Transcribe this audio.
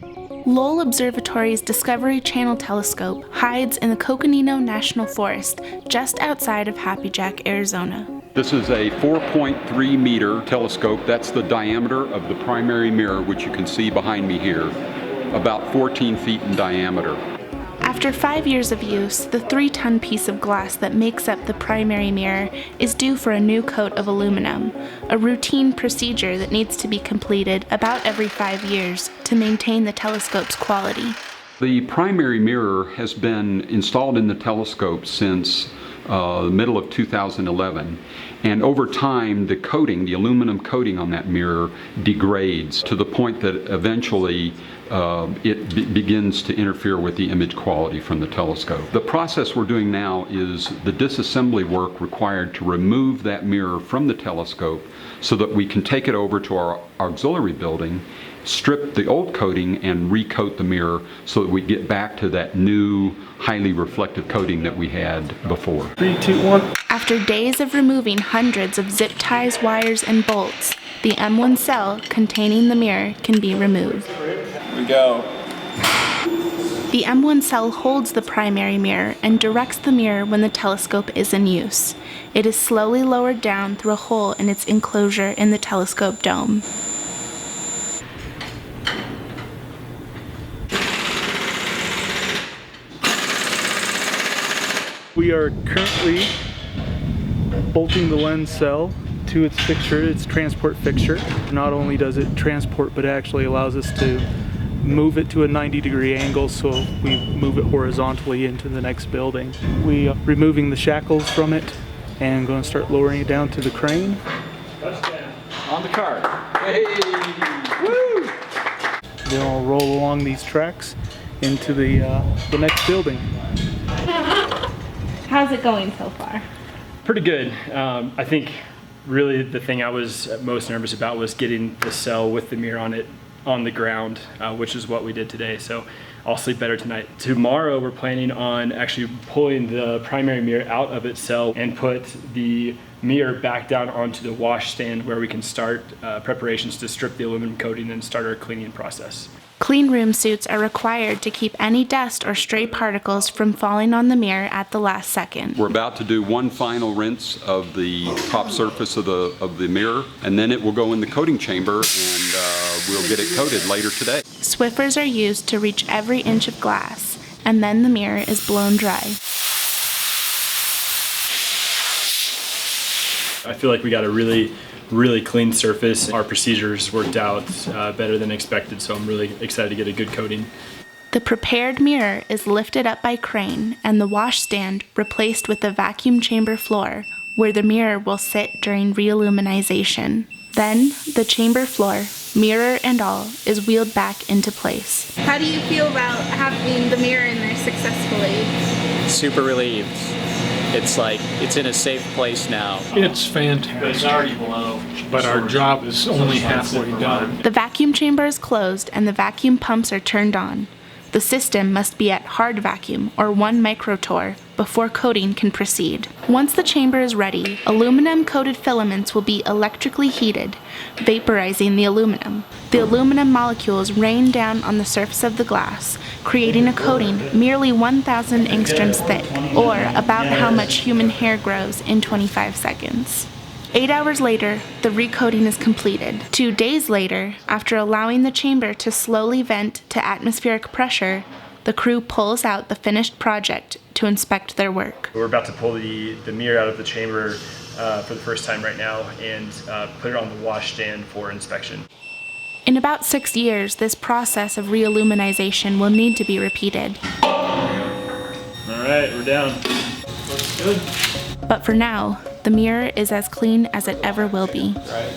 Lowell Observatory's Discovery Channel telescope hides in the Coconino National Forest just outside of Happy Jack, Arizona. This is a 4.3 meter telescope. That's the diameter of the primary mirror, which you can see behind me here, about 14 feet in diameter. After 5 years of use, the 3-ton piece of glass that makes up the primary mirror is due for a new coat of aluminum, a routine procedure that needs to be completed about every 5 years to maintain the telescope's quality. The primary mirror has been installed in the telescope since the middle of 2011, and over time the coating, the aluminum coating on that mirror, degrades to the point that eventually it begins to interfere with the image quality from the telescope. The process we're doing now is the disassembly work required to remove that mirror from the telescope so that we can take it over to our auxiliary building, strip the old coating and recoat the mirror so that we get back to that new highly reflective coating that we had before. 3, 2, 1. After days of removing hundreds of zip ties, wires, and bolts, the M1 cell containing the mirror can be removed. Here we go. The M1 cell holds the primary mirror and directs the mirror when the telescope is in use. It is slowly lowered down through a hole in its enclosure in the telescope dome. We are currently bolting the lens cell to its fixture, its transport fixture. Not only does it transport, but it actually allows us to move it to a 90-degree angle, so we move it horizontally into the next building. We are removing the shackles from it and going to start lowering it down to the crane. On the cart. Hey! Woo! Then I'll roll along these tracks into the next building. How's it going so far? Pretty good. I think really the thing I was most nervous about was getting the cell with the mirror on it on the ground, which is what we did today. So I'll sleep better tonight. Tomorrow we're planning on actually pulling the primary mirror out of its cell and put the mirror back down onto the wash stand where we can start preparations to strip the aluminum coating and start our cleaning process. Clean room suits are required to keep any dust or stray particles from falling on the mirror at the last second. We're about to do one final rinse of the top surface of the mirror, and then it will go in the coating chamber and we'll get it coated later today. Swiffers are used to reach every inch of glass, and then the mirror is blown dry. I feel like we got a really clean surface. Our procedures worked out better than expected, so I'm really excited to get a good coating. The prepared mirror is lifted up by crane and the wash stand replaced with the vacuum chamber floor, where the mirror will sit during re-aluminization. Then, the chamber floor, mirror and all, is wheeled back into place. How do you feel about having the mirror in there successfully? Super relieved. It's like, it's in a safe place now. It's fantastic. But it's already below. But our job is only halfway done. The vacuum chamber is closed and the vacuum pumps are turned on. The system must be at hard vacuum, or 1 microtorr, before coating can proceed. Once the chamber is ready, aluminum-coated filaments will be electrically heated, vaporizing the aluminum. The aluminum molecules rain down on the surface of the glass, creating a coating merely 1,000 angstroms thick, or about how much human hair grows in 25 seconds. 8 hours later, the recoating is completed. 2 days later, after allowing the chamber to slowly vent to atmospheric pressure, the crew pulls out the finished project to inspect their work. We're about to pull the mirror out of the chamber for the first time right now and put it on the wash stand for inspection. In about 6 years, this process of re-aluminization will need to be repeated. All right, we're down. Looks good. But for now, the mirror is as clean as it ever will be. Right.